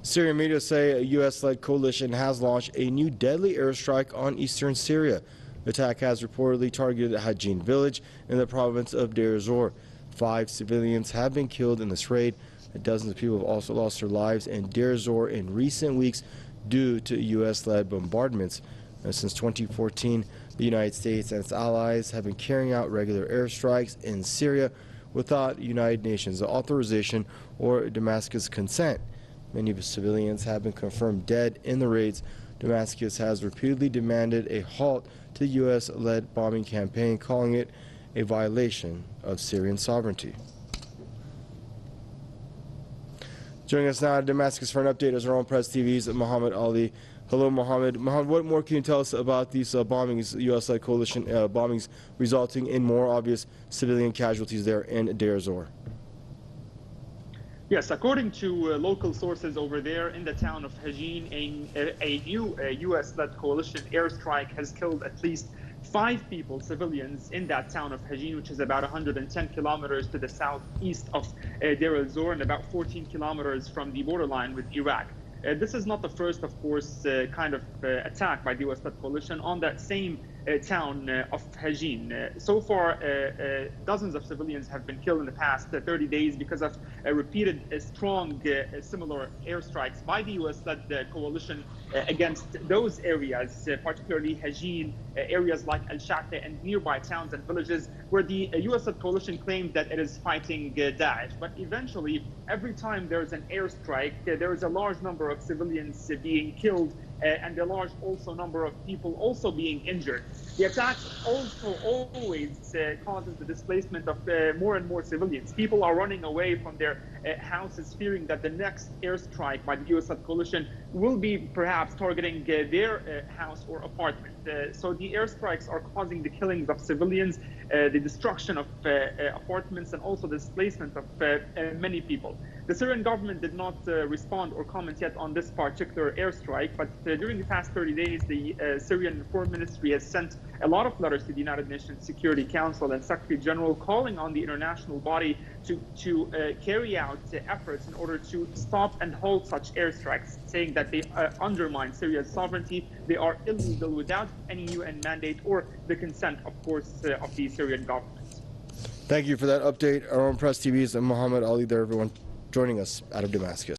Syrian media say a U.S.-led coalition has launched a new deadly airstrike on eastern Syria. The attack has reportedly targeted Hajin village in the province of Dayr. 5 civilians have been killed in this raid. Dozens of people have also lost their lives in Dayr in recent weeks due to U.S.-led bombardments. Since 2014, the United States and its allies have been carrying out regular airstrikes in Syria without United Nations authorization or Damascus consent. Many of the civilians have been confirmed dead in the raids. Damascus has repeatedly demanded a halt to the U.S.-led bombing campaign, calling it a violation of Syrian sovereignty. Joining us now at Damascus for an update is our own Press TV's Muhammad Ali. Hello, Muhammad. Muhammad, what more can you tell us about these bombings, U.S.-led coalition bombings, resulting in more obvious civilian casualties there in Dayr? Yes, according to local sources over there in the town of Hajin, a new U.S.-led coalition airstrike has killed at least 5 people, civilians, in that town of Hajin, which is about 110 kilometers to the southeast of Dayr and about 14 kilometers from the borderline with Iraq. This is not the first, of course, kind of attack by the U.S.-led coalition on that same town of Hajin. So far, dozens of civilians have been killed in the past 30 days because of repeated strong similar airstrikes by the U.S.-led coalition against those areas, particularly Hajin, areas like al-Shata and nearby towns and villages where the U.S.-led coalition claimed that it is fighting Daesh. But eventually, every time there's an airstrike, there is a large number of civilians being killed and a large also number of people also being injured. The attacks also always causes the displacement of more and more civilians. People are running away from their houses, fearing that the next airstrike by the U.S.-led coalition will be perhaps targeting their house or apartment. So the airstrikes are causing the killings of civilians, the destruction of apartments, and also displacement of many people. The Syrian government did not respond or comment yet on this particular airstrike, but during the past 30 days, the Syrian Foreign Ministry has sent a lot of letters to the United Nations Security Council and Secretary General calling on the international body to carry out efforts in order to stop and halt such airstrikes, saying that they undermine Syria's sovereignty. They are illegal without any UN mandate or the consent, of course, of the Syrian government. Thank you for that update. Our own Press TV's Muhammad Ali there, everyone, joining us out of Damascus.